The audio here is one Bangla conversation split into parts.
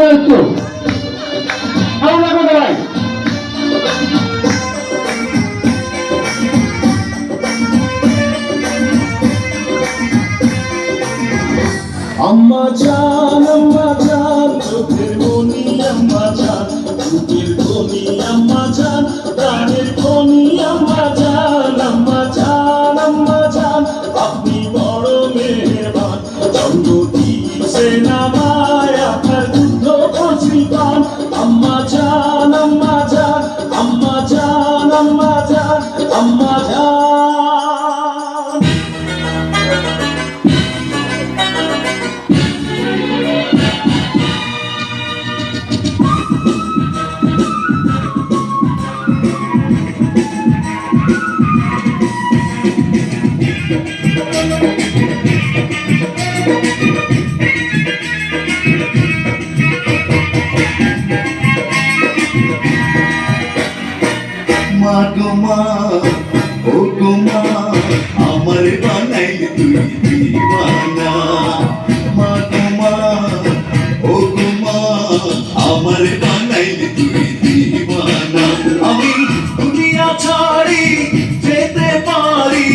এসছো ভালো লাগবে ভাই। আম্মা জান চোখের মনি আম্মা জান, চোখের মনি আম্মা জান, প্রাণের মনি আম্মা জান, আম্মা জান আম্মা জান, আপনি বড় মেহেরবান। জন্ম দিয়েছেন আমায় আপনার দুধ কচি পান। আম্মা জান আম্মা জান, আম্মা জান আম্মা জান, আম্মা জান। মা গো মা, ও গো মা, আমার বানাইলে তুই দিওয়ানা। মা গো মা, ও গো মা, আমার বানাইলে তুই দিওয়ানা। আমি দুনিয়া ছাড়ি যেতে পারি,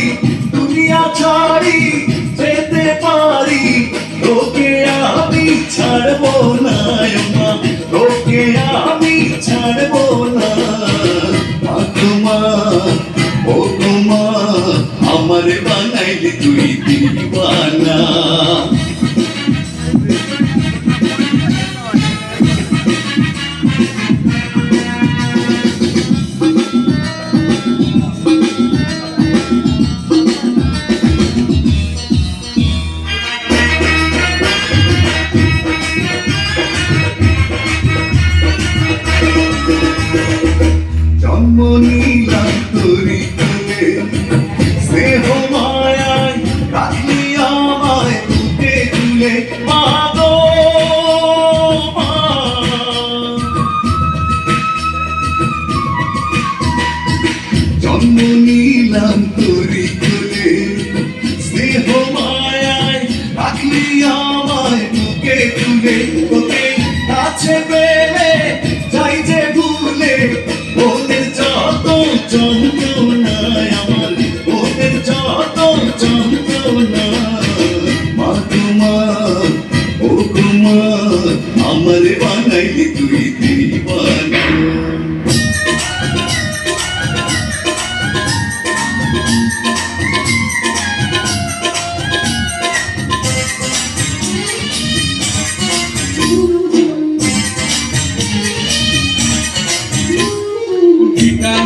দুনিয়া ছাড়ি যেতে পারি, তোকে আমি ছাড়বো না মা, তোকে আমি ছাড়বো না। ও তোমা আমার বানাইলে তুই দিওয়ানা। জন্ম নিলাম তোরি কোলে, স্নেহ মায়ায় রাখলি আমায় বুকে তুলে। মা গো মা, জন্ম নিলাম তোরি কোলে, স্নেহ মায়ায় রাখলি আমায় বুকে তুলে। তোকে কাছে পেলে যাই যে ভুলে, ওদের যত যন্ত্রণায় আমার, ওদের যত যন্ত্রণা। মা তোমা, ও তোমা, আমার বানাইলে তুই দিওয়ানা।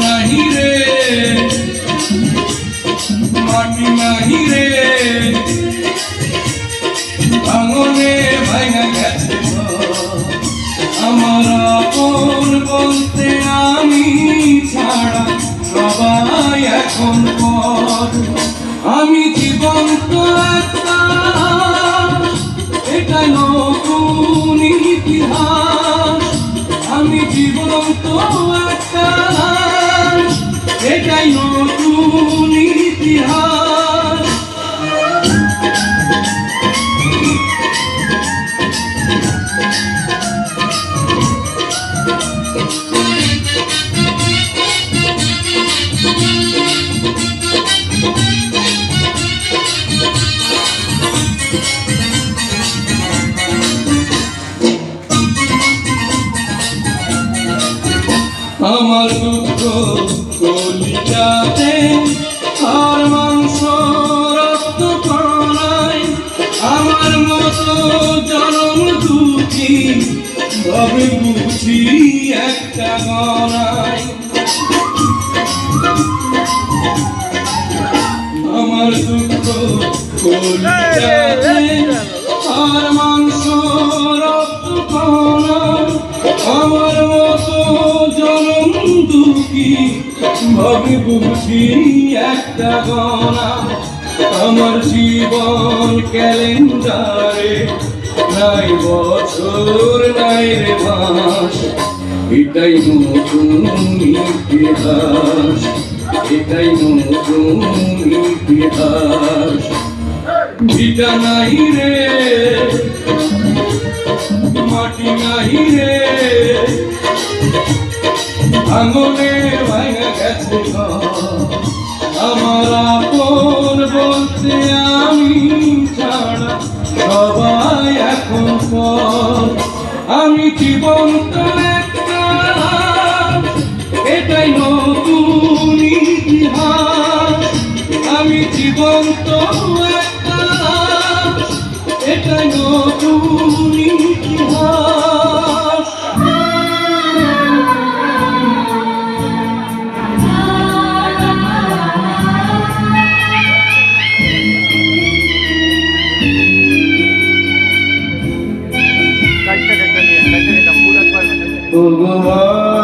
নাহি রে মাটি নাহি রে, ভাঙনে ভাঙা গেছে আমার আপন বলতে আমি ছাড়া সবাই এখন পর। আমি জীবন্ত একটা, এটা নতুন ইতিহাস। আমি জীবন্ত একটা, এটাই নতুন ইতিহাস। আমার দুঃখ কলিজাতে আর মাংস রক্ত করায়, আমার মতো জনম দুঃখী ভাবে বুঝি একটা গণায়। আমার দুঃখ কলিজাতে আর মাংস রক্ত করায়, আমার মতো জনম দুঃখী ভাবে বুঝি একটা গণা। আমার জীবন ক্যালেন্ডারে নাই বছর নাই রে মাস, এটাই নতুন ইতিহাস, এটাই নতুন ইতিহাস। ভিটা নাই রে মাটি মাটি নাই রে আঙুলে ভাঙা গেছে ঘর। আমার আপন বলতে আমি ছাড়া সবাই এখন পর। আমি জীবন্ত একটা এটাই নতুন ইতিহাস। আমি জীবন্ত একটা এটাই নতুন ইতিহাস। ভগবান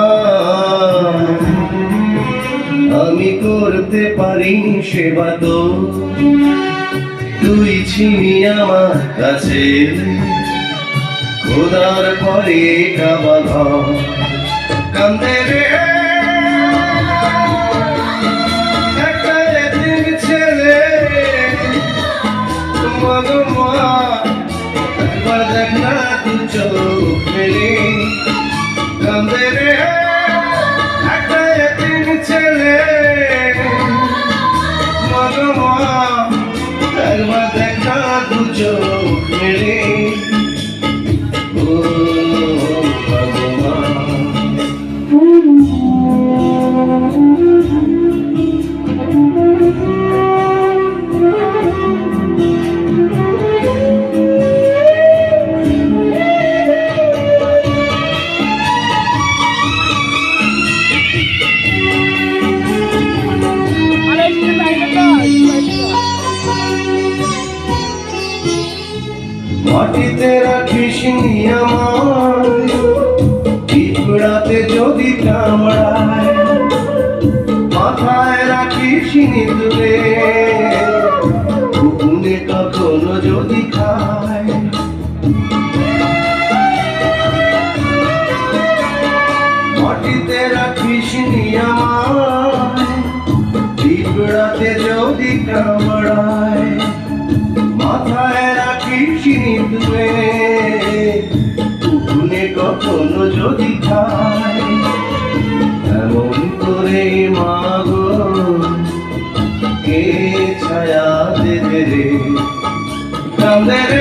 আমি করতে পারিনি সেবা তো তুই ছিলি আমার কাছে খোদার পরে কাবা ঘর কান্দে রে একটা এতিম ছেলে মা একবার দেখ না তু চোখ মেলে কান্দে রে একটা এতিম ছেলে মা একবার দেখ না তু চোখ মেলে ও ভগবান মাটিতে রাখিস আমার পিঁপড়াতে যদি কামড়ায় মাথায় রাখিস তুলে কুকুরে কখনো যদি খায় মাটিতে রাখিস আমার পিঁপড়াতে যদি কামড়ায় মাথায় রাখিস তুলে কুকুরে কখনো যদি খায় এমন করে মাগো কে ছায়া দেবে রে কান্দে রে